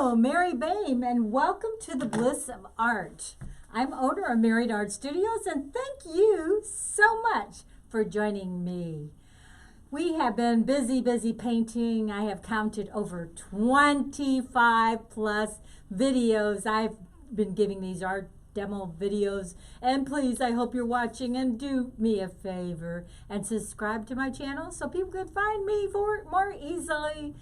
Hello, Mary Bame, and welcome to the Bliss of Art. I'm owner of Married Art Studios, and thank you so much for joining me. We have been busy painting. I have counted over 25 plus videos. I've been giving these art demo videos, and please, I hope you're watching, and do me a favor and subscribe to my channel so people can find me more easily.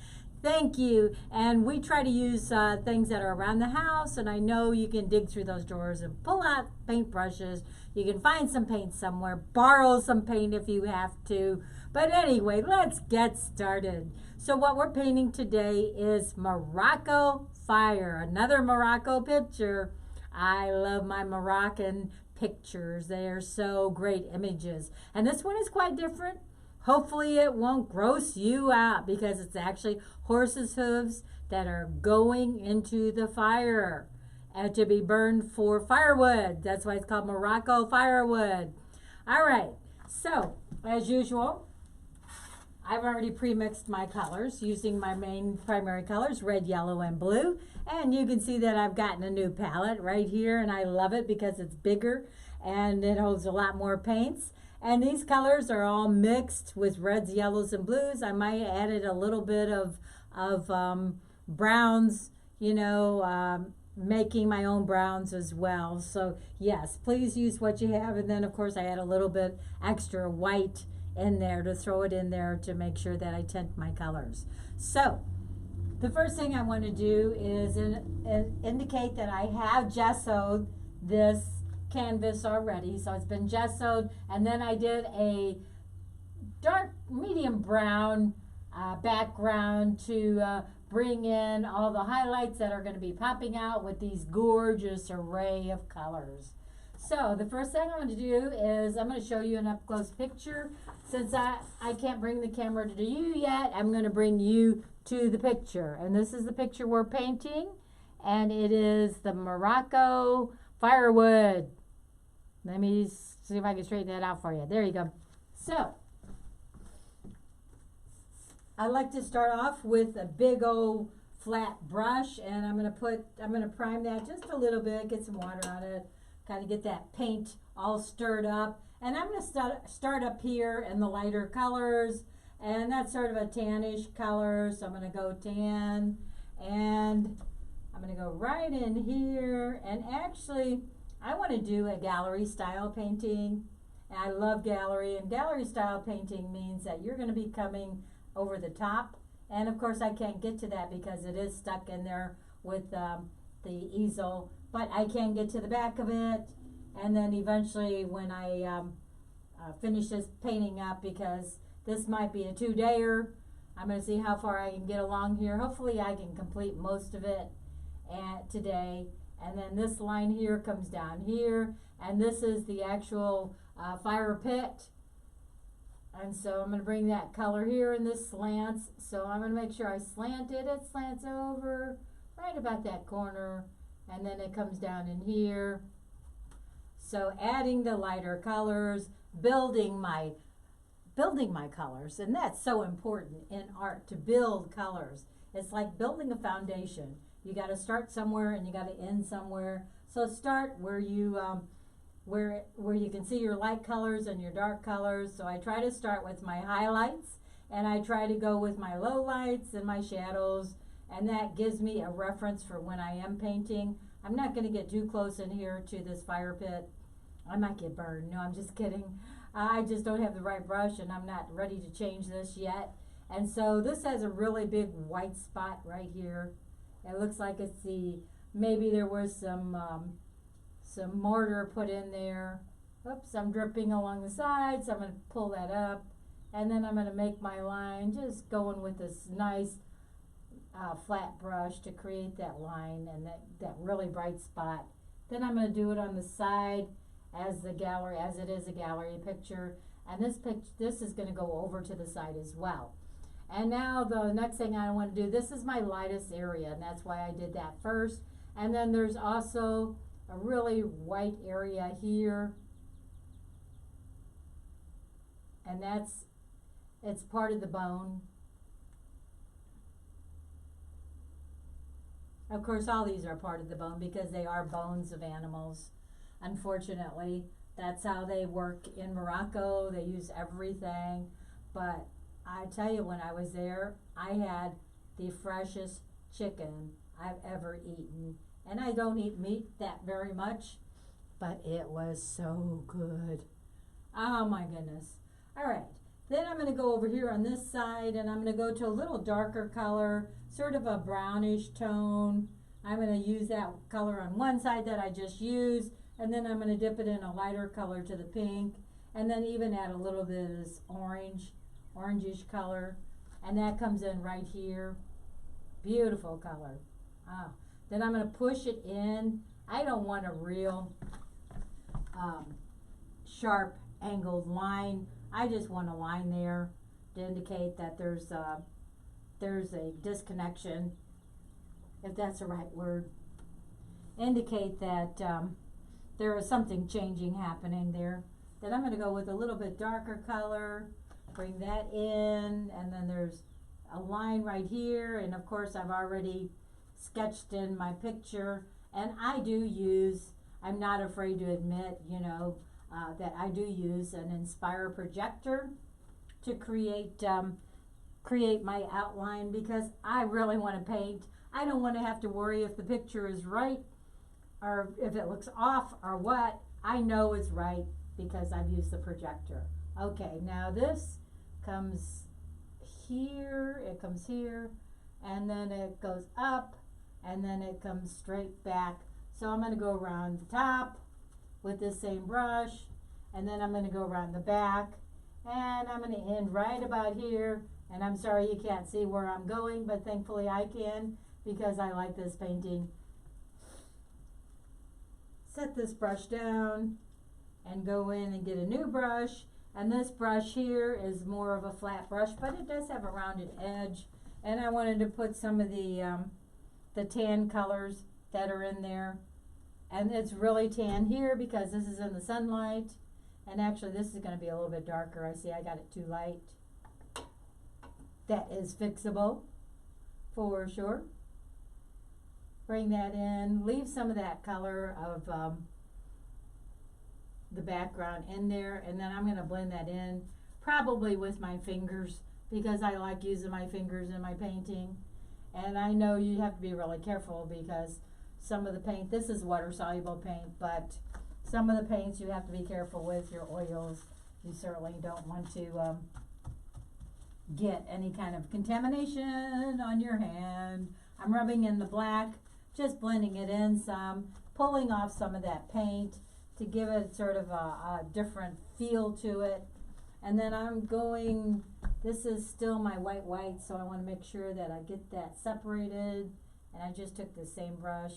Thank you. And we try to use things that are around the house, and I know you can dig through those drawers and pull out paint brushes. You can find some paint somewhere, borrow some paint if you have to. But anyway, let's get started. So what we're painting today is Morocco Fire, another Morocco picture. I love my Moroccan pictures. They are so great images. And this one is quite different. Hopefully it won't gross you out because it's actually horses' hooves that are going into the fire and to be burned for firewood. That's why it's called Morocco firewood. All right, so as usual, I've already pre-mixed my colors using my main primary colors, red, yellow, and blue. And you can see that I've gotten a new palette right here, and I love it because it's bigger and it holds a lot more paints. And these colors are all mixed with reds, yellows, and blues. I might have added a little bit of browns, making my own browns as well. So yes, please use what you have. And then of course I add a little bit extra white in there to throw it in there to make sure that I tint my colors. So the first thing I want to do is indicate that I have gessoed this canvas already. So it's been gessoed, and then I did a dark medium brown background to bring in all the highlights that are going to be popping out with these gorgeous array of colors. So the first thing I'm going to do is I'm going to show you an up-close picture. Since I can't bring the camera to you yet, I'm going to bring you to the picture. And this is the picture we're painting, and it is the Morocco firewood. Let me see if I can straighten that out for you. There you go. So I like to start off with a big old flat brush, and I'm gonna prime that just a little bit, get some water on it, kind of get that paint all stirred up. And I'm gonna start up here in the lighter colors, and that's sort of a tannish color. So I'm gonna go tan, and I'm gonna go right in here, and actually I want to do a gallery style painting. And I love gallery, and gallery style painting means that you're going to be coming over the top. And of course I can't get to that because it is stuck in there with the easel, but I can get to the back of it. And then eventually when I finish this painting up, because this might be a 2-dayer, I'm going to see how far I can get along here. Hopefully I can complete most of it today. And then this line here comes down here, and this is the actual fire pit. And so I'm going to bring that color here, and this slants. So I'm going to make sure I slant it. It slants over right about that corner, and then it comes down in here. So adding the lighter colors, building my colors, and that's so important in art, to build colors. It's like building a foundation. You got to start somewhere and you got to end somewhere. So start where you where you can see your light colors and your dark colors. So I try to start with my highlights, and I try to go with my low lights and my shadows, and that gives me a reference for when I am painting. I'm not going to get too close in here to this fire pit. I might get burned. No, I'm just kidding. I just don't have the right brush, and I'm not ready to change this yet. And so this has a really big white spot right here. It looks like it's maybe there was some mortar put in there. Oops, I'm dripping along the sides. So I'm going to pull that up, and then I'm going to make my line, just going with this nice flat brush to create that line and that really bright spot. Then I'm going to do it on the side as it is a gallery picture, and this is going to go over to the side as well. And now the next thing I want to do, this is my lightest area, and that's why I did that first. And then there's also a really white area here, and it's part of the bone. Of course, all these are part of the bone because they are bones of animals. Unfortunately, that's how they work in Morocco. They use everything. But I tell you, when I was there, I had the freshest chicken I've ever eaten. And I don't eat meat that very much, but it was so good. Oh my goodness. All right. Then I'm going to go over here on this side, and I'm going to go to a little darker color, sort of a brownish tone. I'm going to use that color on one side that I just used, and then I'm going to dip it in a lighter color to the pink, and then even add a little bit of this orangish color, and that comes in right here. Beautiful color. Then I'm going to push it in. I don't want a real sharp angled line. I just want a line there to indicate that there's a disconnection, if that's the right word. Indicate that there is something changing happening there. Then I'm going to go with a little bit darker color, bring that in, and then there's a line right here, and of course I've already sketched in my picture, and I do use, I'm not afraid to admit, that I do use an Inspire projector to create my outline, because I really want to paint. I don't want to have to worry if the picture is right or if it looks off or what. I know it's right because I've used the projector. Okay, now this comes here, it comes here, and then it goes up, and then it comes straight back. So I'm going to go around the top with this same brush, and then I'm going to go around the back, and I'm going to end right about here. And I'm sorry you can't see where I'm going, but thankfully I can, because I like this painting. Set this brush down and go in and get a new brush. And this brush here is more of a flat brush, but it does have a rounded edge. And I wanted to put some of the tan colors that are in there. And it's really tan here because this is in the sunlight. And actually this is going to be a little bit darker. I see I got it too light. That is fixable for sure. Bring that in. Leave some of that color of the background in there, and then I'm going to blend that in, probably with my fingers, because I like using my fingers in my painting. And I know you have to be really careful, because some of the paint, this is water soluble paint, but some of the paints you have to be careful with, your oils. You certainly don't want to get any kind of contamination on your hand. I'm rubbing in the black, just blending it in some, pulling off some of that paint to give it sort of a different feel to it. And then I'm going, this is still my white, so I want to make sure that I get that separated. And I just took the same brush,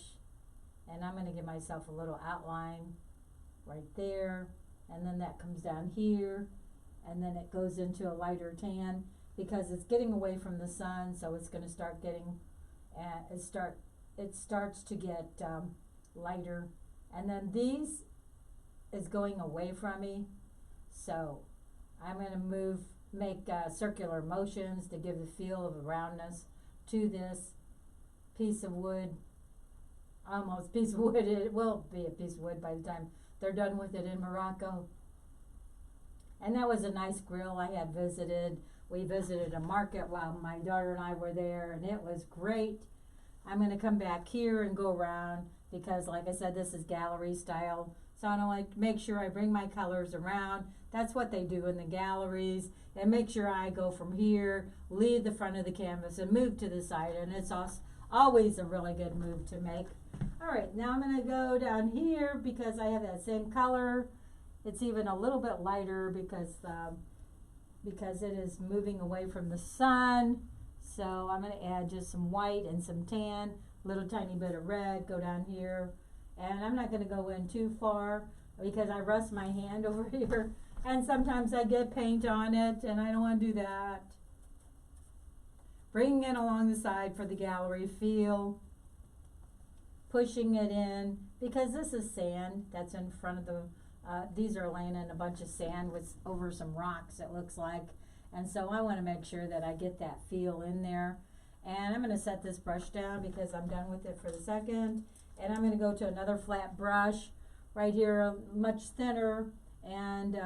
and I'm going to give myself a little outline right there. And then that comes down here, and then it goes into a lighter tan, because it's getting away from the sun, so it's going to start getting, it starts to get lighter. And then these is going away from me, so I'm going to make circular motions to give the feel of a roundness to this piece of wood. Almost piece of wood. It will be a piece of wood by the time they're done with it in Morocco. And that was a nice grill I had visited. We visited a market while my daughter and I were there, and it was great. I'm going to come back here and go around, because like I said, this is gallery style. So I want to make sure I bring my colors around. That's what they do in the galleries. And make sure I go from here, leave the front of the canvas, and move to the side. And it's always a really good move to make. All right, now I'm going to go down here, because I have that same color. It's even a little bit lighter because it is moving away from the sun. So I'm going to add just some white and some tan, little tiny bit of red, go down here. And I'm not going to go in too far, because I rust my hand over here. And sometimes I get paint on it, and I don't want to do that. Bringing it along the side for the gallery feel. Pushing it in, because this is sand that's in front of the, these are laying in a bunch of sand with over some rocks, it looks like. And so I want to make sure that I get that feel in there. And I'm gonna set this brush down because I'm done with it for the second. And I'm gonna go to another flat brush right here, much thinner, and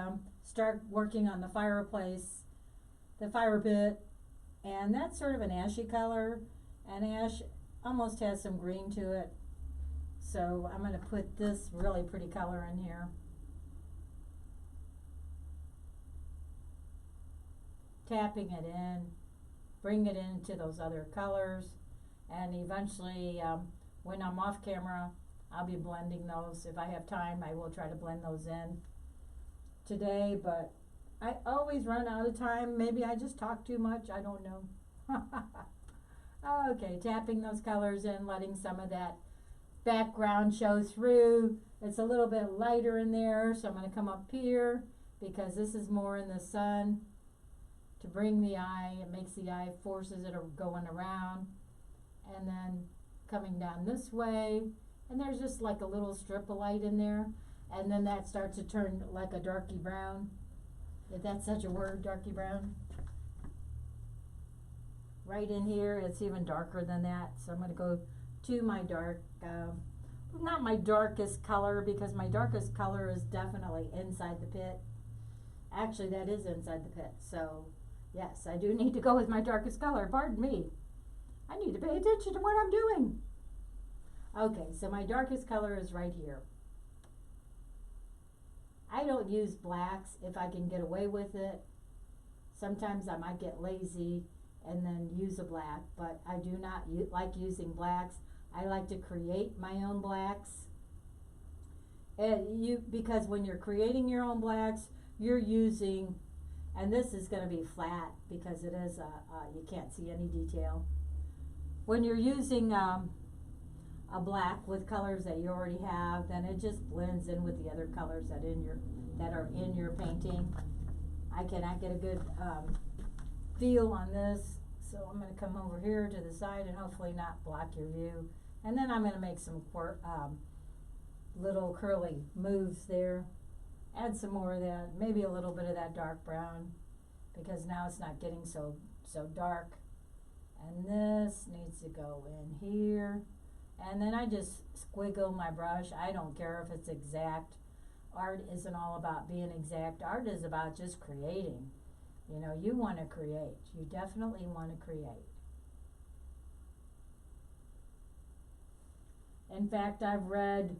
start working on the fireplace, the fire pit. And that's sort of an ashy color, and ash almost has some green to it. So I'm gonna put this really pretty color in here. Tapping it in, bring it into those other colors, and eventually when I'm off camera I'll be blending those. If I have time I will try to blend those in today, but I always run out of time. Maybe I just talk too much, I don't know. Okay, tapping those colors in, letting some of that background show through. It's a little bit lighter in there, so I'm going to come up here because this is more in the sun to bring the eye. It makes the eye, forces it going around, and then coming down this way, and there's just like a little strip of light in there, and then that starts to turn like a darky brown, if that's such a word, darky brown. Right in here it's even darker than that, so I'm going to go to my dark, not my darkest color, because my darkest color is definitely inside the pit. Actually that is inside the pit, so yes, I do need to go with my darkest color. Pardon me. I need to pay attention to what I'm doing. Okay, so my darkest color is right here. I don't use blacks if I can get away with it. Sometimes I might get lazy and then use a black, but I do not like using blacks. I like to create my own blacks. Because when you're creating your own blacks, you're using, and this is going to be flat because it is you can't see any detail. When you're using a black with colors that you already have, then it just blends in with the other colors that are in your painting. I cannot get a good feel on this, so I'm going to come over here to the side and hopefully not block your view. And then I'm going to make some little curly moves there. Add some more of that, maybe a little bit of that dark brown, because now it's not getting so dark. And this needs to go in here. And then I just squiggle my brush. I don't care if it's exact. Art isn't all about being exact. Art is about just creating. You know, you want to create. You definitely want to create. In fact, I've read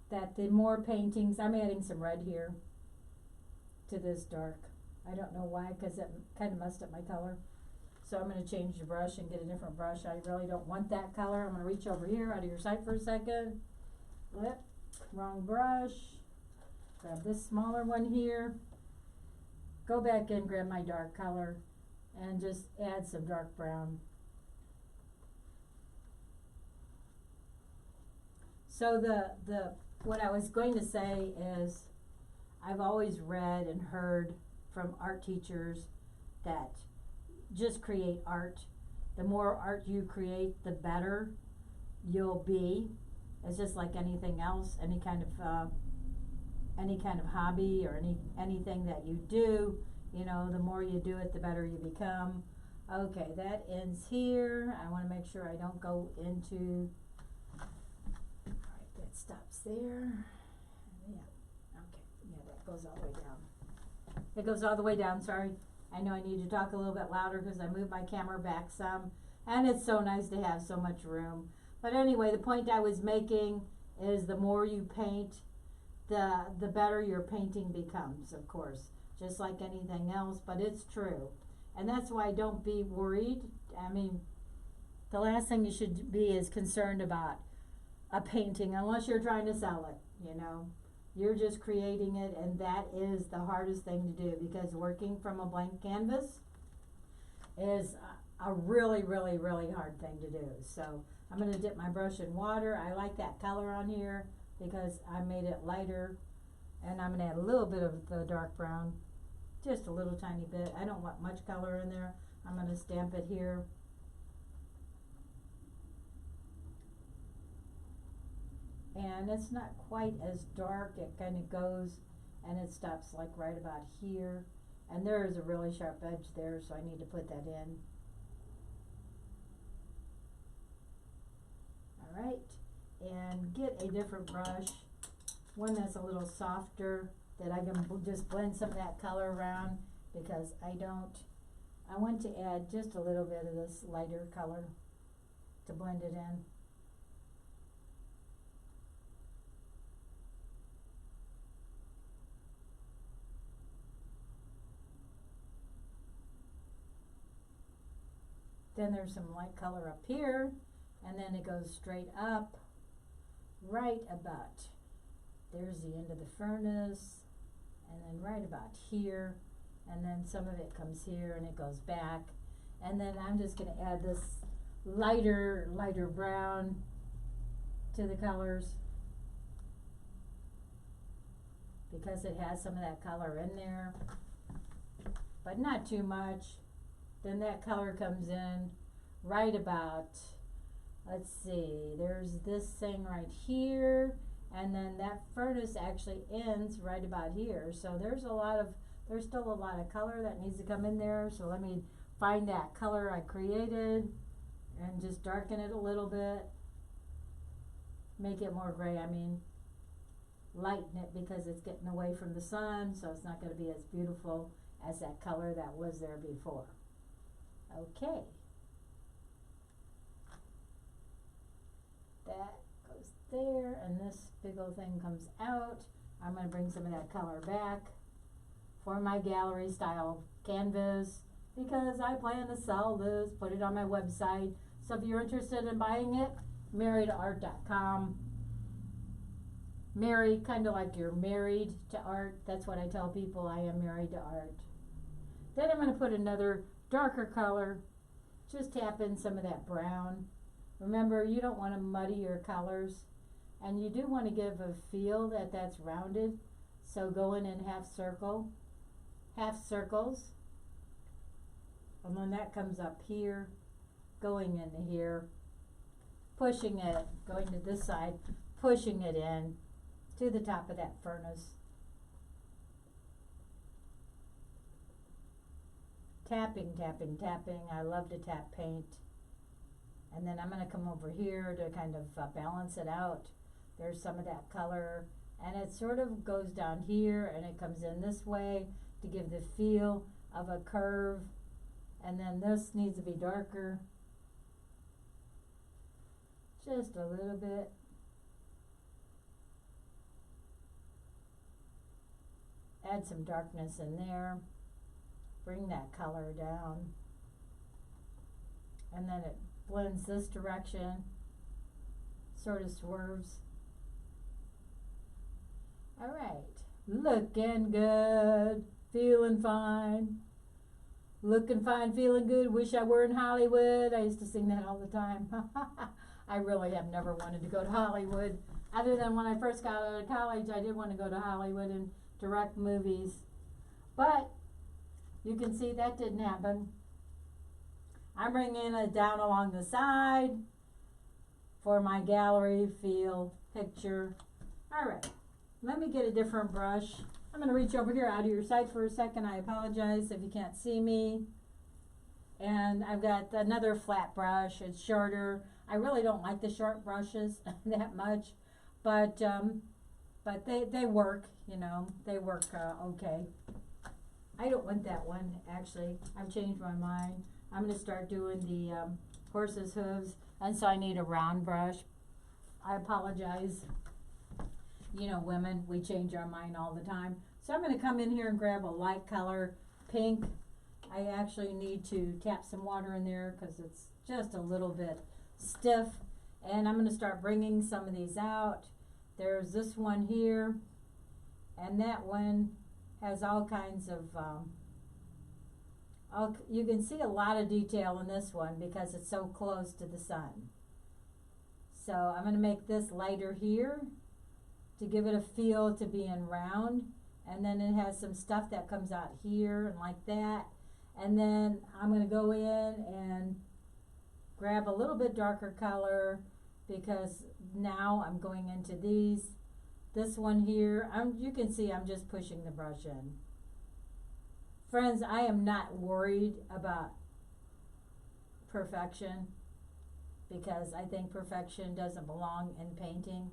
that the more paintings, I'm adding some red here to this dark. I don't know why, because it kind of messed up my color. So I'm going to change the brush and get a different brush. I really don't want that color. I'm going to reach over here out of your sight for a second. Wrong brush. Grab this smaller one here. Go back in, grab my dark color, and just add some dark brown. So what I was going to say is, I've always read and heard from art teachers that just create art. The more art you create, the better you'll be. It's just like anything else, any kind of hobby or anything that you do. You know, the more you do it, the better you become. Okay, that ends here. I want to make sure I don't go into. All right, that stops there. Yeah. Okay. Yeah, that goes all the way down. It goes all the way down. Sorry. I know I need to talk a little bit louder because I moved my camera back some, and it's so nice to have so much room. But anyway, the point I was making is the more you paint, the better your painting becomes, of course, just like anything else, but it's true. And that's why don't be worried. I mean, the last thing you should be is concerned about a painting unless you're trying to sell it, you know. You're just creating it, and that is the hardest thing to do, because working from a blank canvas is a really, really, really hard thing to do. So I'm going to dip my brush in water. I like that color on here because I made it lighter, and I'm going to add a little bit of the dark brown, just a little tiny bit. I don't want much color in there. I'm going to stamp it here. And it's not quite as dark. It kind of goes and it stops like right about here, and there is a really sharp edge there, so I need to put that in. All right, and get a different brush, one that's a little softer, that I can just blend some of that color around, because I want to add just a little bit of this lighter color to blend it in. Then there's some light color up here, and then it goes straight up, right about, there's the end of the furnace, and then right about here, and then some of it comes here and it goes back, and then I'm just going to add this lighter brown to the colors, because it has some of that color in there, but not too much. Then that color comes in right about, let's see, there's this thing right here, and then that furnace actually ends right about here. So there's still a lot of color that needs to come in there. So let me find that color I created and just darken it a little bit. Make it more gray, lighten it, because it's getting away from the sun, so it's not going to be as beautiful as that color that was there before. Okay. That goes there, and this big old thing comes out. I'm going to bring some of that color back for my gallery style canvas, because I plan to sell this, put it on my website. So if you're interested in buying it, marytoart.com. Mary, kind of like you're married to art. That's what I tell people, I am married to art. Then I'm going to put another darker color, just tap in some of that brown. Remember, you don't want to muddy your colors, and you do want to give a feel that that's rounded, so go in half circles, and then that comes up here, going into here, pushing it, going to this side, pushing it in to the top of that furnace. Tapping, tapping, tapping. I love to tap paint. And then I'm going to come over here to kind of balance it out. There's some of that color, and it sort of goes down here and it comes in this way to give the feel of a curve. And then this needs to be darker, just a little bit. Add some darkness in there. Bring that color down, and then it blends this direction, sort of swerves. All right, looking good, feeling fine, looking fine, feeling good, wish I were in Hollywood. I used to sing that all the time. I really have never wanted to go to Hollywood, other than when I first got out of college. I did want to go to Hollywood and direct movies, but you can see that didn't happen. I'm bringing it down along the side for my gallery feel picture. All right, let me get a different brush. I'm going to reach over here out of your sight for a second. I apologize if you can't see me. And I've got another flat brush. It's shorter. I really don't like the short brushes that much, but they work. They work okay. I don't want that one, actually. I've changed my mind. I'm going to start doing the horse's hooves, and so I need a round brush. I apologize. Women, we change our mind all the time. So I'm going to come in here and grab a light color, pink. I actually need to tap some water in there because it's just a little bit stiff. And I'm going to start bringing some of these out. There's this one here, and that one has all kinds of, you can see a lot of detail in this one because it's so close to the sun. So I'm going to make this lighter here to give it a feel to being round, and then it has some stuff that comes out here and like that. And then I'm going to go in and grab a little bit darker color, because now I'm going into these. This one here, you can see I'm just pushing the brush in. Friends, I am not worried about perfection, because I think perfection doesn't belong in painting.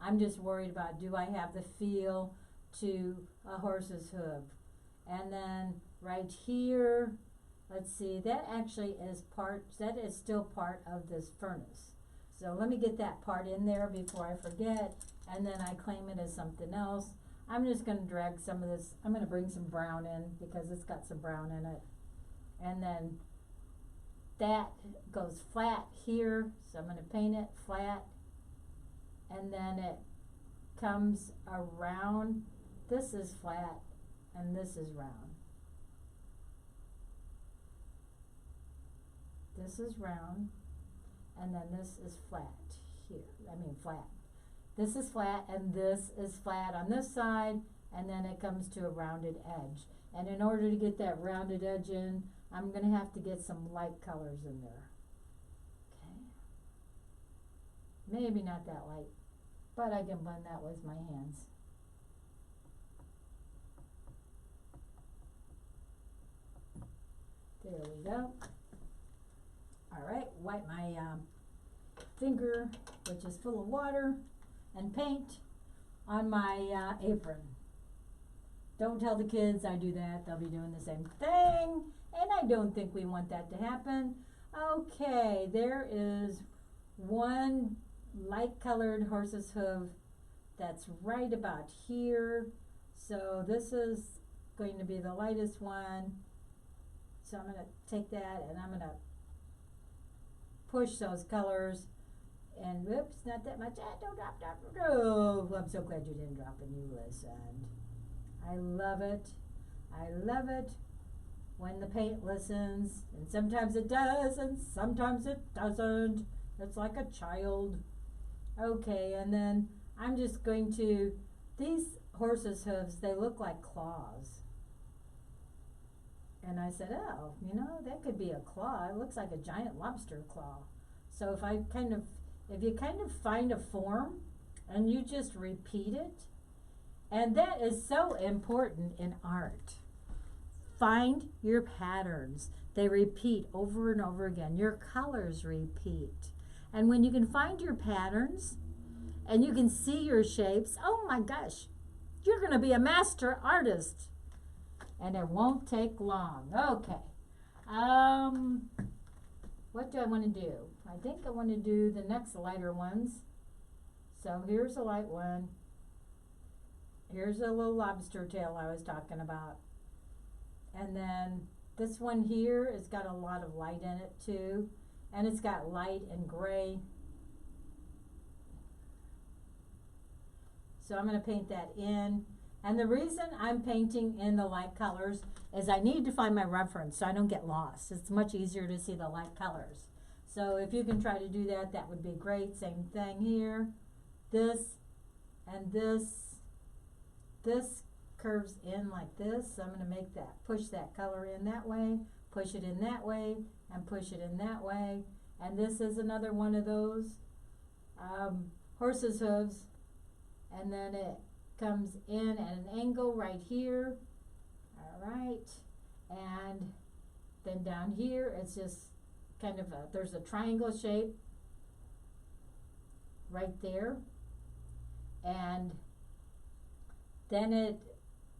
I'm just worried about, do I have the feel to a horse's hoof? And then right here, let's see, that actually is that is still part of this furnace. So let me get that part in there before I forget, and then I claim it as something else. I'm just going to drag some of this, I'm going to bring some brown in because it's got some brown in it. And then that goes flat here, so I'm going to paint it flat. And then it comes around, this is flat and this is round. This is round, and then this is flat here, flat. This is flat and this is flat on this side, and then it comes to a rounded edge. And in order to get that rounded edge in, I'm going to have to get some light colors in there. Okay. Maybe not that light, but I can blend that with my hands. There we go. All right, wipe my finger, which is full of water, and paint on my apron. Don't tell the kids I do that. They'll be doing the same thing, and I don't think we want that to happen. Okay, there is one light colored horse's hoof that's right about here. So this is going to be the lightest one. So I'm going to take that and I'm going to push those colors. And whoops, not that much. Don't drop. Oh, I'm so glad you didn't drop and you listened. I love it. I love it when the paint listens. And sometimes it does and sometimes it doesn't. It's like a child. Okay, and then I'm just going to, these horses' hooves, they look like claws. And I said, oh, that could be a claw. It looks like a giant lobster claw. So if you kind of find a form and you just repeat it, and that is so important in art. Find your patterns. They repeat over and over again. Your colors repeat. And when you can find your patterns and you can see your shapes, oh my gosh, you're going to be a master artist. And it won't take long. Okay. What do I want to do? I think I want to do the next lighter ones. So here's a light one. Here's a little lobster tail I was talking about. And then this one here has got a lot of light in it too. And it's got light and gray. So I'm going to paint that in. And the reason I'm painting in the light colors is I need to find my reference so I don't get lost. It's much easier to see the light colors. So if you can try to do that, that would be great. Same thing here. This and this. This curves in like this. So I'm going to make that, push that color in that way, push it in that way, and push it in that way. And this is another one of those horse's hooves. And then it comes in at an angle right here. All right. And then down here, it's just kind of there's a triangle shape right there. And then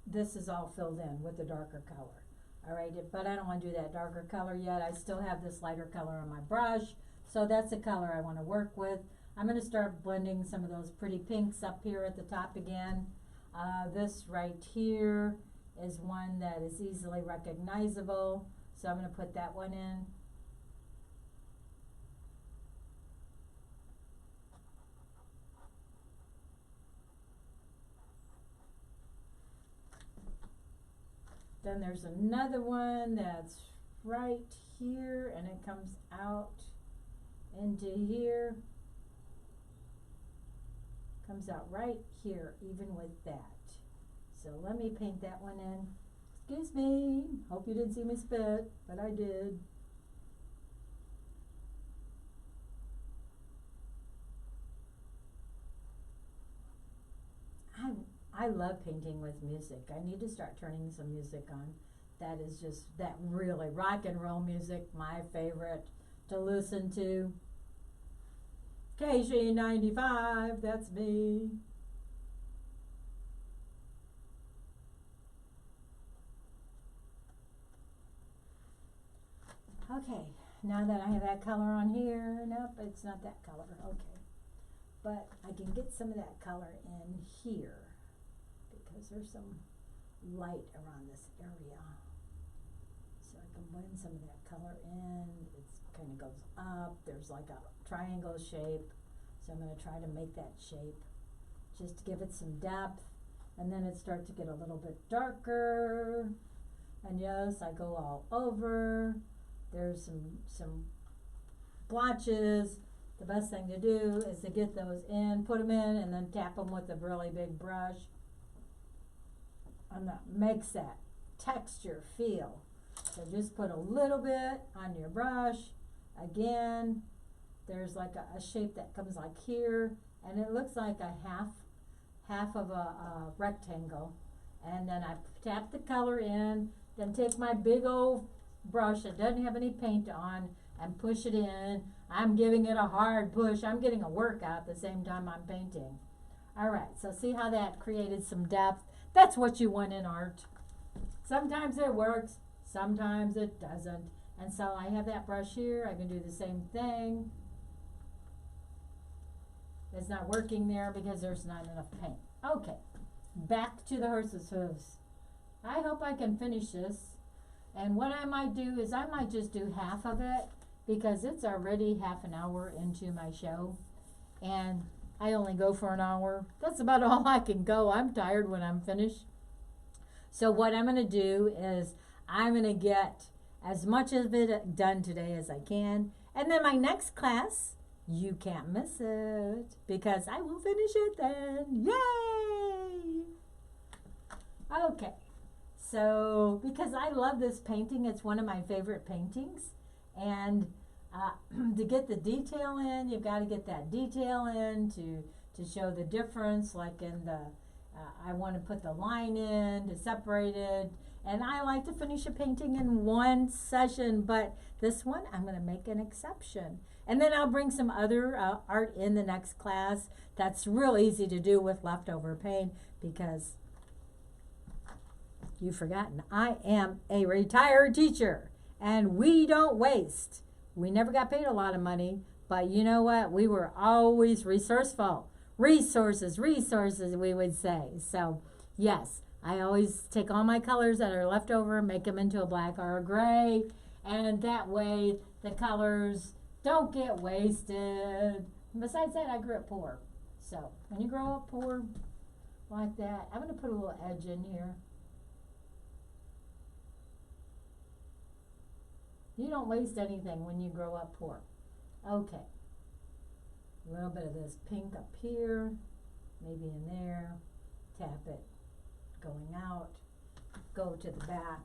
this is all filled in with the darker color. All right, but I don't want to do that darker color yet. I still have this lighter color on my brush. So that's the color I want to work with. I'm going to start blending some of those pretty pinks up here at the top again. This right here is one that is easily recognizable. So I'm going to put that one in. Then there's another one that's right here and it comes out into here. Comes out right here, even with that. So let me paint that one in. Excuse me. Hope you didn't see me spit, but I did. I love painting with music. I need to start turning some music on. That is just that really rock and roll music, my favorite to listen to. KG95, that's me. Okay, now that I have that color on here, nope, it's not that color, okay. But I can get some of that color in here because there's some light around this area. So I can blend some of that color in. It kind of goes up. There's like a triangle shape. So I'm going to try to make that shape just to give it some depth. And then it starts to get a little bit darker. And yes, I go all over. There's some blotches. The best thing to do is to get those in, put them in, and then tap them with a really big brush. And that makes that texture feel. So just put a little bit on your brush. Again, there's like a shape that comes like here, and it looks like a half of a rectangle. And then I tap the color in, then take my big old brush that doesn't have any paint on and push it in. I'm giving it a hard push. I'm getting a workout at the same time I'm painting. All right, so see how that created some depth? That's what you want in art. Sometimes it works, sometimes it doesn't. And so I have that brush here. I can do the same thing. It's not working there because there's not enough paint. Okay, back to the horse's hooves. I hope I can finish this. And what I might do is I might just do half of it because it's already half an hour into my show. And I only go for an hour. That's about all I can go. I'm tired when I'm finished. So what I'm going to do is I'm going to get as much of it done today as I can. And then my next class, you can't miss it because I will finish it then. Yay! Okay. So, because I love this painting, it's one of my favorite paintings. And to get the detail in, you've got to get that detail in to show the difference. Like in the, I want to put the line in to separate it. And I like to finish a painting in one session, but this one I'm going to make an exception. And then I'll bring some other art in the next class. That's real easy to do with leftover paint because you've forgotten, I am a retired teacher and we don't waste. We never got paid a lot of money, but you know what? We were always resourceful. Resources, we would say. So yes, I always take all my colors that are left over, make them into a black or a gray, and that way the colors don't get wasted. And besides that, I grew up poor. So when you grow up poor like that, I'm going to put a little edge in here. You don't waste anything when you grow up poor. Okay. A little bit of this pink up here, maybe in there. Tap it going out. Go to the back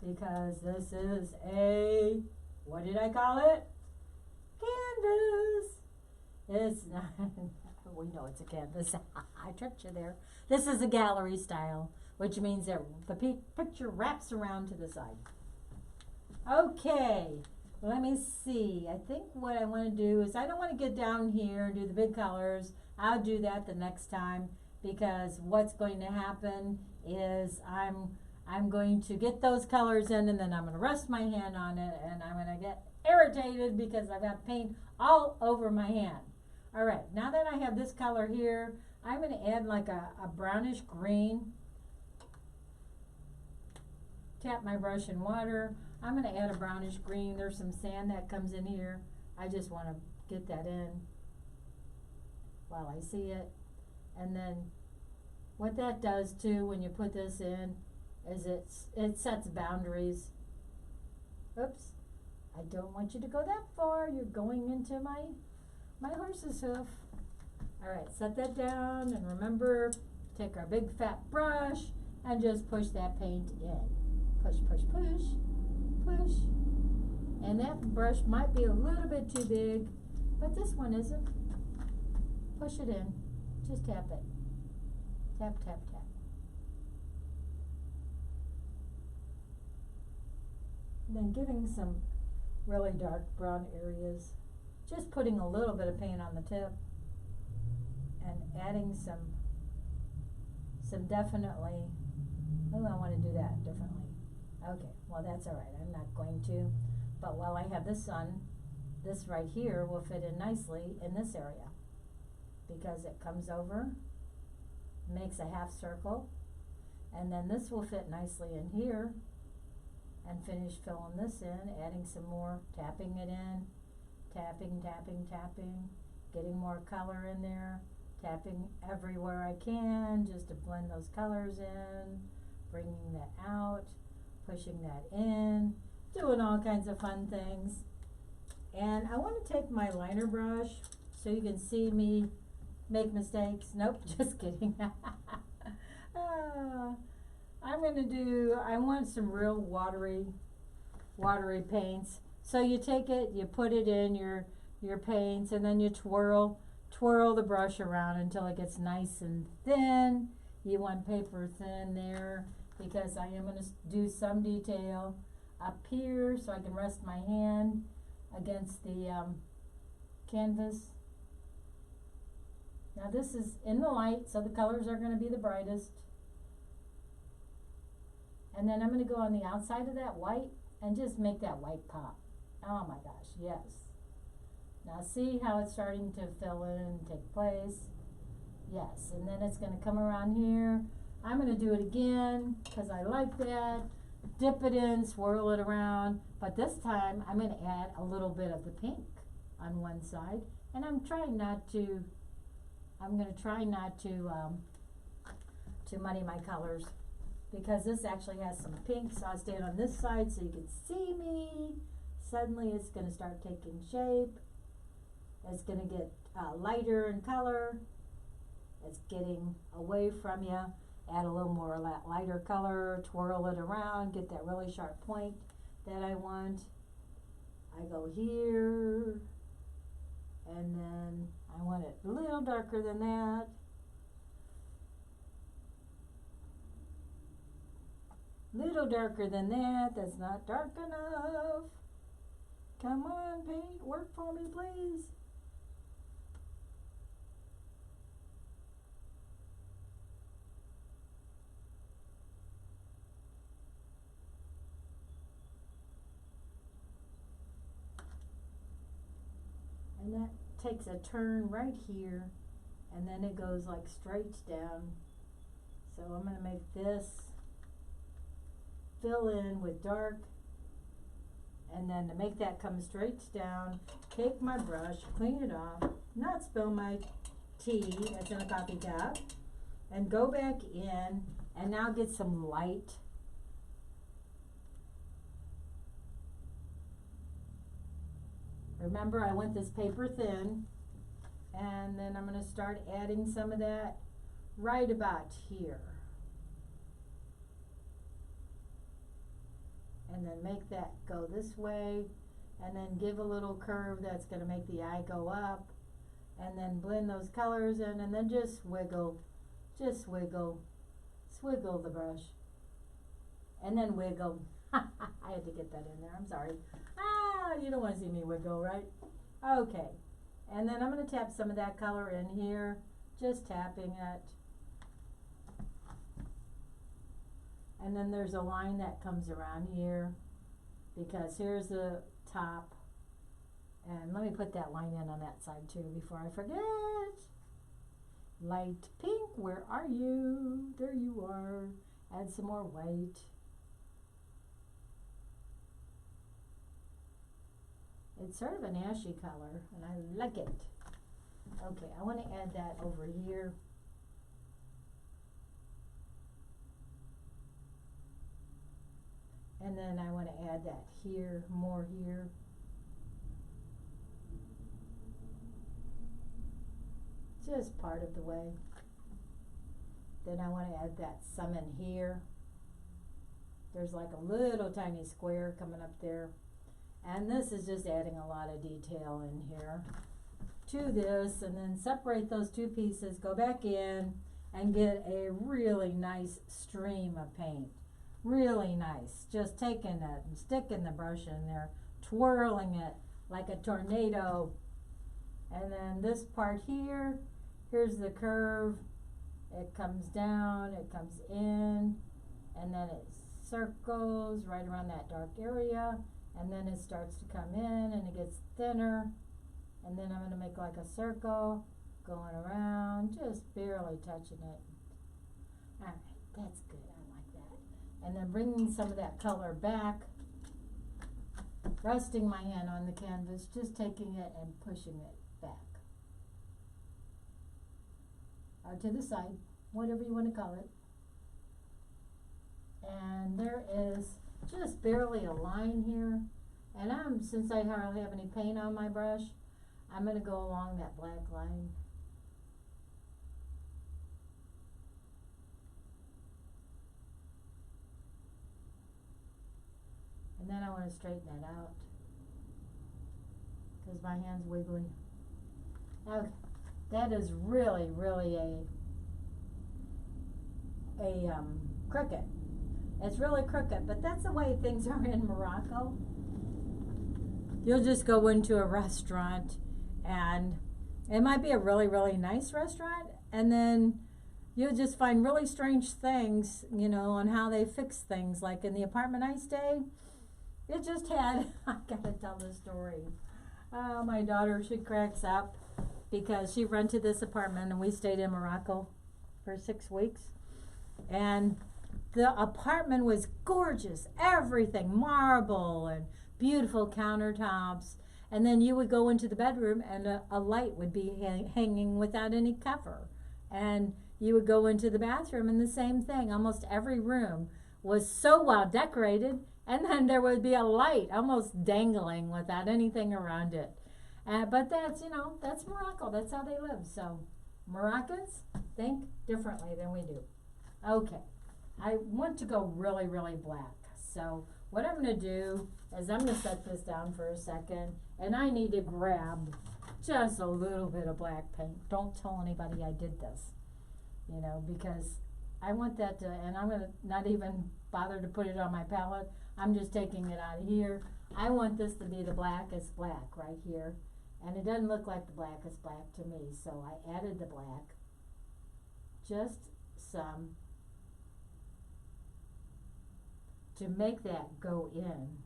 because this is a, what did I call it? Canvas. It's not, we know it's a canvas. I tricked you there. This is a gallery style, which means that the picture wraps around to the side. Okay, let me see. I think what I want to do is I don't want to get down here and do the big colors. I'll do that the next time because what's going to happen is I'm going to get those colors in and then I'm going to rest my hand on it and I'm going to get irritated because I've got paint all over my hand. All right, now that I have this color here, I'm going to add like a brownish green. Tap my brush in water. I'm going to add a brownish green. There's some sand that comes in here. I just want to get that in while I see it. And then what that does too when you put this in is it sets boundaries. Oops. I don't want you to go that far. You're going into my horse's hoof. All right, set that down and remember, take our big fat brush and just push that paint in. Push, push, push. Push. And that brush might be a little bit too big, but this one isn't. Push it in. Just tap it. Tap, tap, tap. And then giving some really dark brown areas just putting a little bit of paint on the tip and adding some definitely, oh, I want to do that differently. Okay, well that's all right, I'm not going to, but while I have this on, this right here will fit in nicely in this area because it comes over, makes a half circle, and then this will fit nicely in here, and finish filling this in, adding some more, tapping it in, tapping, tapping, tapping, getting more color in there, tapping everywhere I can just to blend those colors in, bringing that out, pushing that in, doing all kinds of fun things. And I want to take my liner brush so you can see me make mistakes. Nope, just kidding. I want some real watery paints. So you take it, you put it in your paints, and then you twirl the brush around until it gets nice and thin. You want paper thin there because I am going to do some detail up here so I can rest my hand against the canvas. Now this is in the light, so the colors are going to be the brightest. And then I'm going to go on the outside of that white and just make that white pop. Oh my gosh, yes. Now see how it's starting to fill in and take place? Yes, and then it's going to come around here. I'm going to do it again because I like that. Dip it in, swirl it around, but this time I'm going to add a little bit of the pink on one side, and I'm going to try not to muddy my colors because this actually has some pink, so I'll stand on this side so you can see me. Suddenly it's going to start taking shape. It's going to get lighter in color. It's getting away from you. Add a little more lighter color, twirl it around, get that really sharp point that I want. I go here, and then I want it a little darker than that. Little darker than that. That's not dark enough. Come on, paint, work for me, please. And that takes a turn right here, and then it goes like straight down. So I'm going to make this fill in with dark, and then to make that come straight down, take my brush, clean it off, not spill my tea that's in a coffee cup, and go back in, and now get some light. Remember, I want this paper thin, and then I'm going to start adding some of that right about here. And then make that go this way, and then give a little curve that's going to make the eye go up, and then blend those colors in, and then just wiggle, swiggle the brush, and then wiggle. I had to get that in there, I'm sorry. You don't want to see me wiggle, right? Okay, and then I'm going to tap some of that color in here, just tapping it. And then there's a line that comes around here because here's the top. And let me put that line in on that side too before I forget. Light pink, where are you? There you are. Add some more white. It's sort of an ashy color, and I like it. Okay, I want to add that over here. And then I want to add that here, more here. Just part of the way. Then I want to add that some in here. There's like a little tiny square coming up there. And this is just adding a lot of detail in here to this, and then separate those two pieces, go back in and get a really nice stream of paint. Really nice. Just taking it and sticking the brush in there, twirling it like a tornado, And then this part here, here's the curve. It comes down, it comes in, and then it circles right around that dark area, and then it starts to come in and it gets thinner, and then I'm going to make like a circle going around, just barely touching it. Alright, that's good, I like that. And then bringing some of that color back, resting my hand on the canvas, just taking it and pushing it back. Or to the side, whatever you want to call it. And there is just barely a line here. And since I hardly have any paint on my brush, I'm going to go along that black line. And then I want to straighten that out because my hand's wiggly. Okay, that is really, really a crooked. It's really crooked, but that's the way things are in Morocco. You'll just go into a restaurant, and it might be a really, really nice restaurant, and then you'll just find really strange things, you know, on how they fix things. Like in the apartment I stayed, it just had, I gotta tell this story. My daughter, she cracks up because she rented this apartment and we stayed in Morocco for 6 weeks. And the apartment was gorgeous, everything, marble and beautiful countertops. And then you would go into the bedroom and a light would be hanging without any cover. And you would go into the bathroom and the same thing. Almost every room was so well decorated, and then there would be a light almost dangling without anything around it. But that's, you know, that's Morocco. That's how they live. So Moroccans think differently than we do. Okay, I want to go really, really black. So what I'm going to do is I'm going to set this down for a second, and I need to grab just a little bit of black paint. Don't tell anybody I did this, you know, because I want that to, and I'm going to not even bother to put it on my palette. I'm just taking it out of here. I want this to be the blackest black right here. And it doesn't look like the blackest black to me, so I added the black. Just some to make that go in.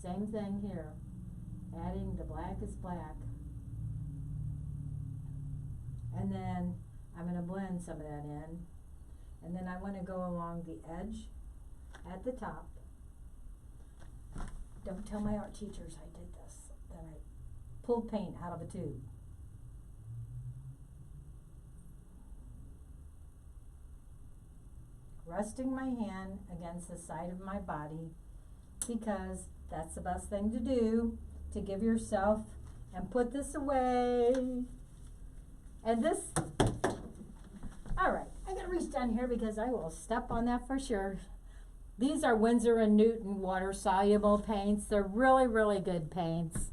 Same thing here. Adding the blackest black. And then I'm going to blend some of that in. And then I want to go along the edge at the top. Don't tell my art teachers I did this, that I pulled paint out of a tube. Resting my hand against the side of my body because that's the best thing to do, to give yourself, and put this away. And this, all right, I'm going to reach down here because I will step on that for sure. These are Winsor & Newton water-soluble paints. They're really, really good paints.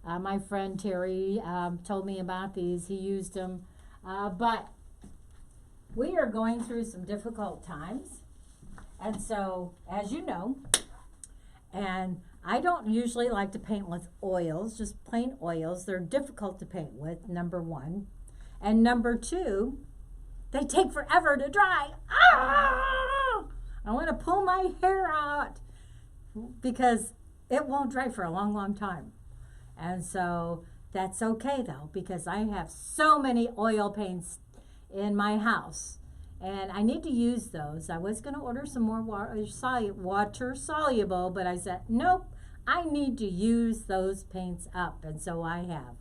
My friend Terry told me about these. He used them. But we are going through some difficult times. And so, as you know, and I don't usually like to paint with oils, just plain oils. They're difficult to paint with, number one. And number two, they take forever to dry. Ah! I want to pull my hair out because it won't dry for a long, long time. And so that's okay though, because I have so many oil paints in my house and I need to use those. I was going to order some more water soluble, but I said, nope, I need to use those paints up. And so I have.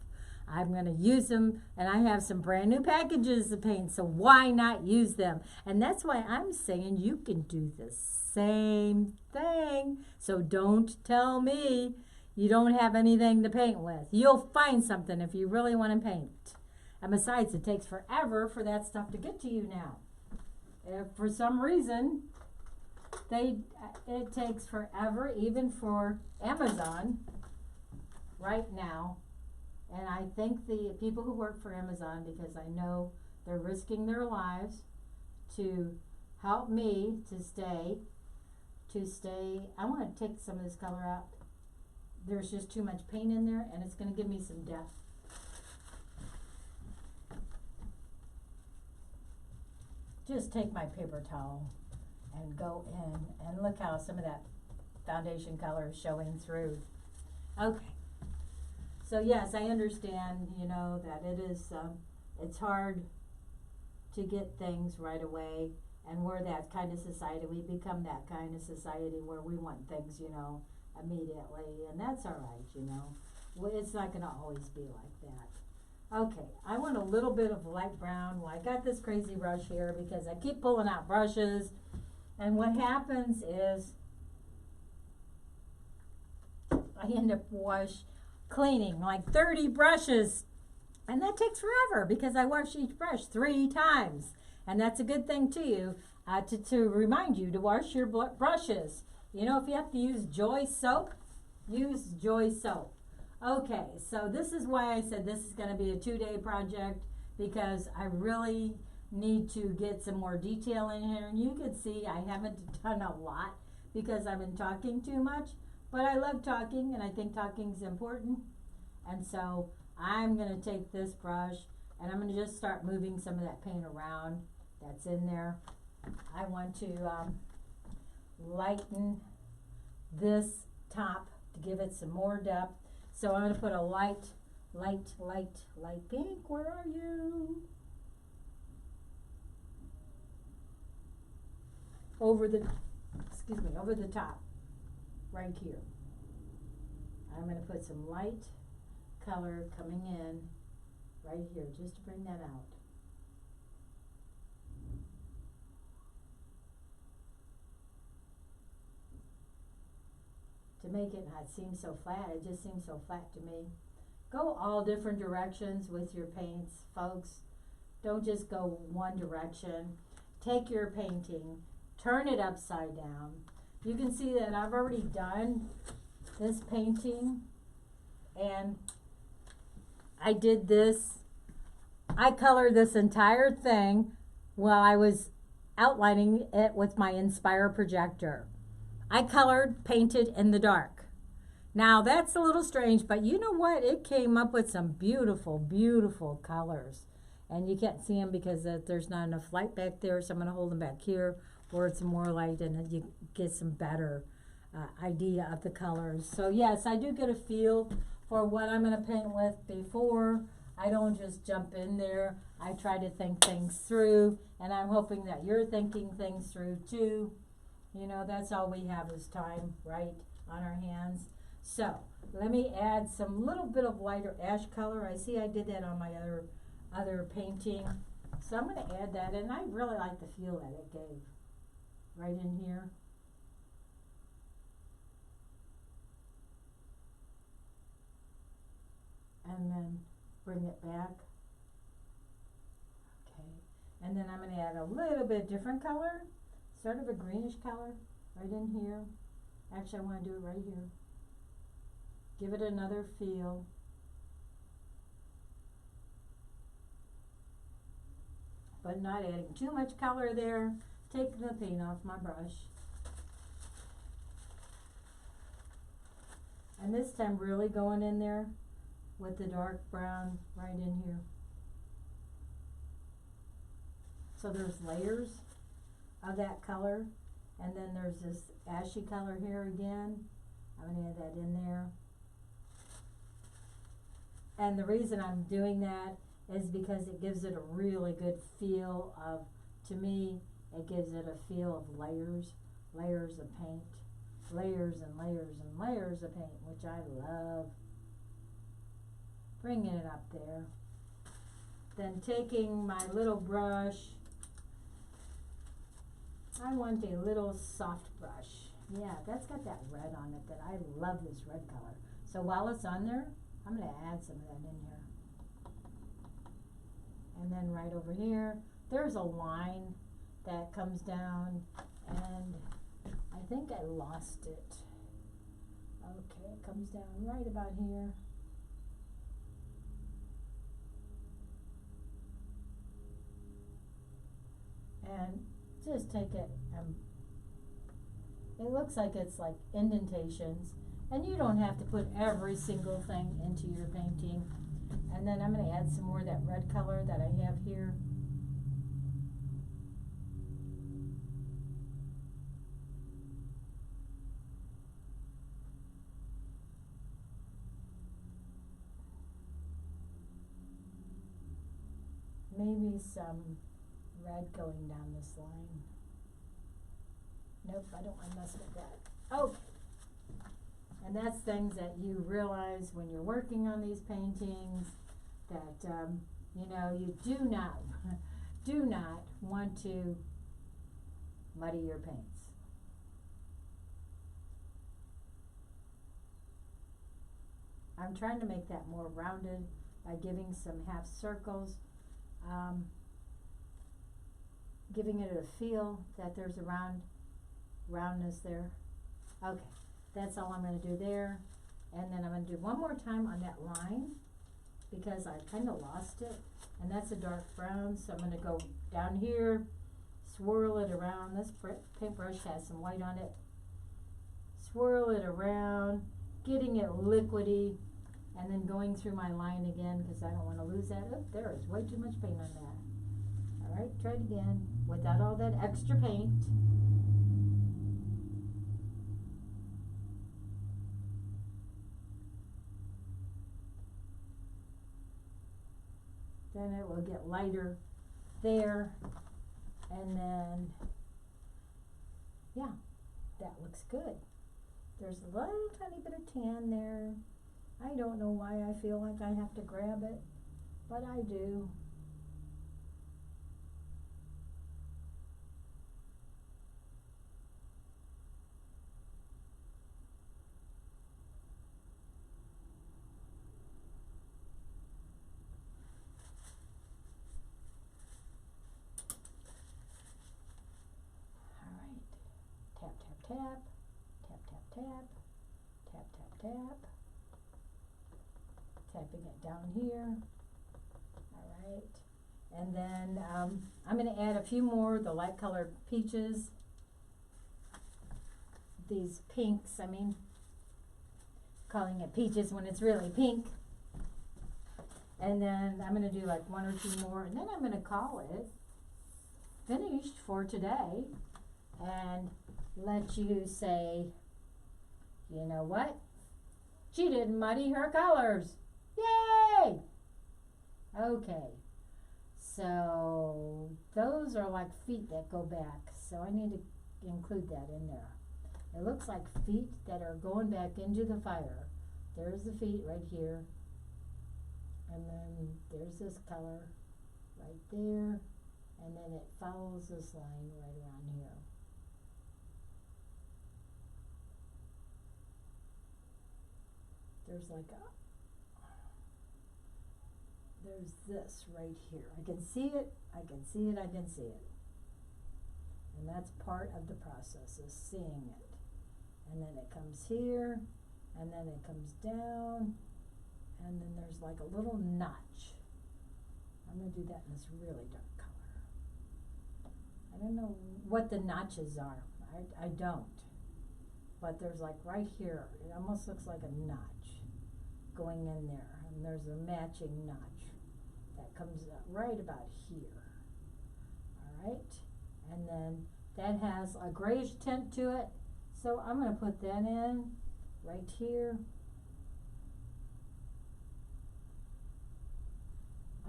I'm going to use them, and I have some brand new packages of paint, so why not use them? And that's why I'm saying you can do the same thing. So don't tell me you don't have anything to paint with. You'll find something if you really want to paint. And besides, it takes forever for that stuff to get to you now. If for some reason, it takes forever, even for Amazon right now. And I thank the people who work for Amazon because I know they're risking their lives to help me to stay. I want to take some of this color out. There's just too much paint in there and it's going to give me some depth. just take my paper towel and go in, and look how some of that foundation color is showing through. Okay. So yes, I understand, you know, that it is, it's hard to get things right away, and we're that kind of society. We become that kind of society where we want things, you know, immediately, and that's all right, you know. It's not going to always be like that. Okay, I want a little bit of light brown. Well, I got this crazy brush here because I keep pulling out brushes, and what happens is I end up cleaning like 30 brushes, and that takes forever because I wash each brush 3 times. And that's a good thing too, to remind you to wash your brushes. You know, if you have to use Joy soap, use Joy soap. Okay, so this is why I said this is going to be a 2-day project, because I really need to get some more detail in here. And you can see I haven't done a lot because I've been talking too much, but I love talking, and I think talking is important. And so I'm going to take this brush, and I'm going to just start moving some of that paint around that's in there. I want to lighten this top to give it some more depth. So I'm going to put a light pink. Where are you? Over the top, right here. I'm going to put some light color coming in right here, just to bring that out. To make it not seem so flat, it just seems so flat to me. Go all different directions with your paints, folks. Don't just go one direction. Take your painting, turn it upside down. You can see that I've already done this painting, and I did this. I colored this entire thing while I was outlining it with my Inspire projector. I colored, painted in the dark. Now that's a little strange, but you know what? It came up with some beautiful, beautiful colors. And you can't see them because there's not enough light back there, so I'm going to hold them back here where it's more light and you get some better idea of the colors. So yes, I do get a feel for what I'm going to paint with before. I don't just jump in there. I try to think things through, and I'm hoping that you're thinking things through too. You know, that's all we have is time, right, on our hands. So let me add some little bit of lighter ash color. I see I did that on my other painting. So I'm going to add that, and I really like the feel that it gave right in here. And then bring it back. Okay. And then I'm going to add a little bit different color, sort of a greenish color right in here. Actually, I want to do it right here. Give it another feel. But not adding too much color there. Taking the paint off my brush. And this time really going in there with the dark brown right in here. So there's layers of that color, and then there's this ashy color here again. I'm going to add that in there. And the reason I'm doing that is because it gives it a really good feel of, to me, it gives it a feel of layers, layers of paint, layers and layers and layers of paint, which I love. Bringing it up there. Then taking my little brush, I want a little soft brush. Yeah, that's got that red on it that I love, this red color. So while it's on there, I'm going to add some of that in here. And then right over here, there's a line that comes down, and I think I lost it. Okay, it comes down right about here. And just take it, it looks like it's like indentations, and you don't have to put every single thing into your painting. And then I'm going to add some more of that red color that I have here. maybe some red going down this line. Nope, I don't want to mess with that. Okay. And that's things that you realize when you're working on these paintings that, you know, you do not, do not want to muddy your paints. I'm trying to make that more rounded by giving some half circles, giving it a feel that there's a roundness there. Okay, that's all I'm going to do there. And then I'm going to do one more time on that line because I kind of lost it. And that's a dark brown, so I'm going to go down here, swirl it around. This paintbrush has some white on it. Swirl it around, getting it liquidy, and then going through my line again because I don't want to lose that. Oh, there is way too much paint on that. All right, try it again without all that extra paint. Then it will get lighter there, and then, yeah, that looks good. There's a little tiny bit of tan there. I don't know why I feel like I have to grab it, but I do. Tap, tap, tap, tap, tap, tap, tap, tap, tap, tapping it down here. All right, and then I'm going to add a few more, the light colored peaches, these pinks, I mean, calling it peaches when it's really pink. And then I'm going to do like one or two more, and then I'm going to call it finished for today and let you say, you know what? She didn't muddy her colors. Yay! Okay. So those are like feet that go back. So I need to include that in there. It looks like feet that are going back into the fire. There's the feet right here. And then there's this color right there. And then it follows this line right around here. There's like there's this right here. I can see it, I can see it, I can see it. And that's part of the process, is seeing it. And then it comes here, and then it comes down, and then there's like a little notch. I'm going to do that in this really dark color. I don't know what the notches are. I don't. But there's like right here, it almost looks like a notch going in there, and there's a matching notch that comes right about here. All right, and then that has a grayish tint to it, so I'm going to put that in right here.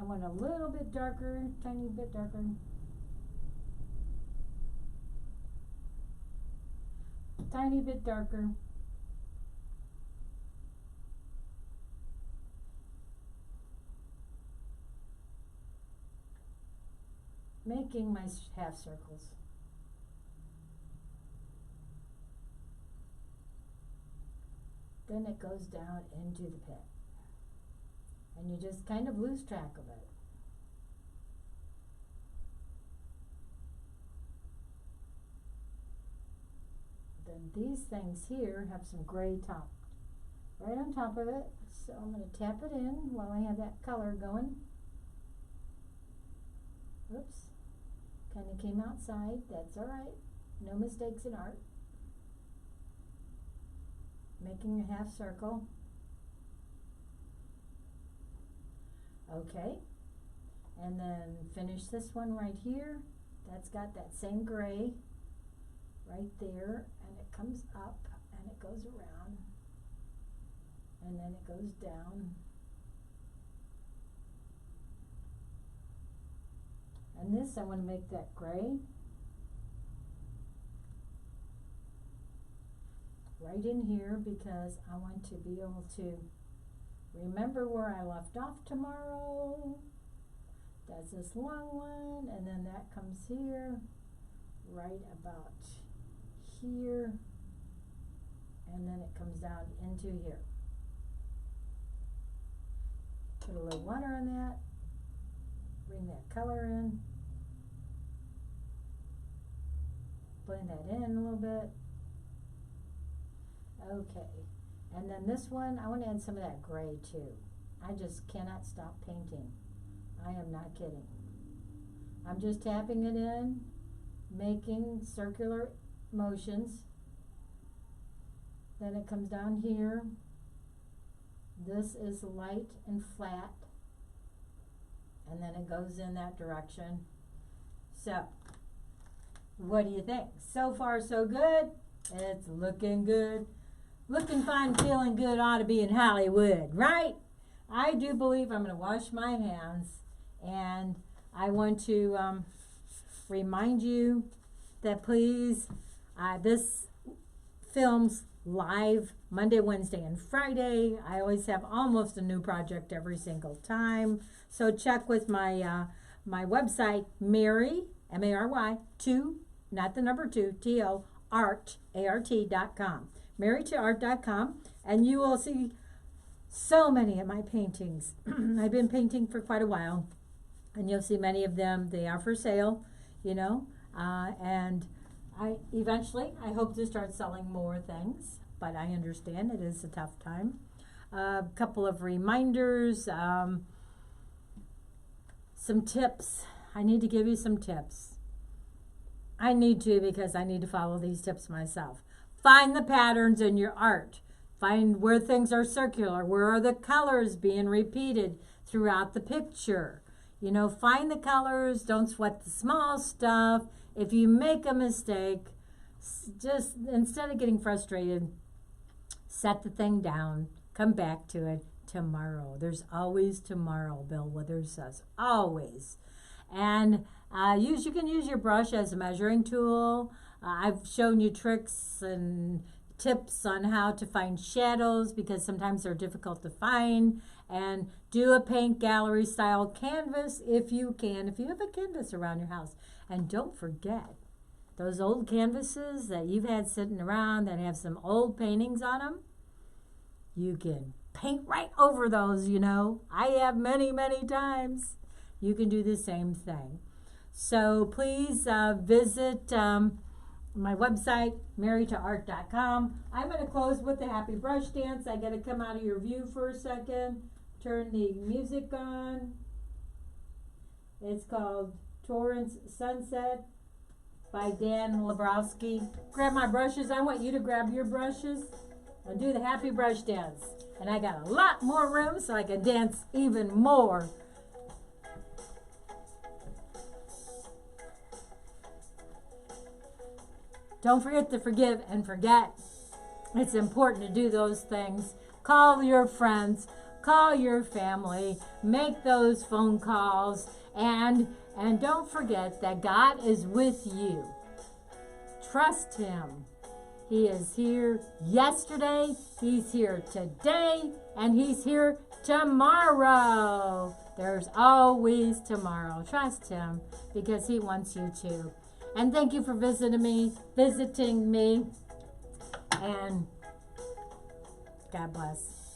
I want a little bit darker, tiny bit darker. Tiny bit darker. Making my half circles. Then it goes down into the pit. And you just kind of lose track of it. Then these things here have some gray top right on top of it. So I'm going to tap it in while I have that color going. Oops. Kind of came outside. That's all right. No mistakes in art. Making a half circle. Okay. And then finish this one right here. That's got that same gray right there, and it comes up and it goes around, and then it goes down. And this, I want to make that gray. Right in here, because I want to be able to remember where I left off tomorrow. That's this long one, and then that comes here, right about here, and then it comes down into here. Put a little water on that, bring that color in, blend that in a little bit. Okay, and then this one, I want to add some of that gray too. I just cannot stop painting. I am not kidding. I'm just tapping it in, making circular motions. Then it comes down here. This is light and flat. And then it goes in that direction. So, what do you think? So far, so good. It's looking good. Looking fine, feeling good, ought to be in Hollywood, right? I do believe I'm going to wash my hands. And I want to remind you that please, this films live Monday, Wednesday, and Friday. I always have almost a new project every single time. So check with my my website, Mary, M-A-R-Y, 2, not the number 2, T-O, art, A-R-T.com. MaryToArt.com, and you will see so many of my paintings. I've been painting for quite a while. And you'll see many of them, they are for sale, you know, and I hope to start selling more things, but I understand it is a tough time. A couple of reminders, some tips. I need to give you some tips. I need to, because I need to follow these tips myself. Find the patterns in your art. Find where things are circular. Where are the colors being repeated throughout the picture? You know, find the colors, don't sweat the small stuff. If you make a mistake, just instead of getting frustrated, set the thing down, come back to it tomorrow. There's always tomorrow, Bill Withers says, always. And you can use your brush as a measuring tool. I've shown you tricks and tips on how to find shadows, because sometimes they're difficult to find, and do a paint gallery style canvas if you can, if you have a canvas around your house. And don't forget those old canvases that you've had sitting around that have some old paintings on them. You can paint right over those, you know. I have many, many times. You can do the same thing. So please visit my website, MaryToArt.com. I'm going to close with the happy brush dance. I got to come out of your view for a second. Turn the music on. It's called Torrance Sunset by Dan Lebrowski. Grab my brushes. I want you to grab your brushes and do the happy brush dance. And I got a lot more room so I can dance even more. Don't forget to forgive and forget. It's important to do those things. Call your friends, call your family, make those phone calls, and don't forget that God is with you. Trust Him. He is here yesterday, He's here today, and He's here tomorrow. There's always tomorrow. Trust Him, because He wants you to. And thank you for visiting me, and God bless.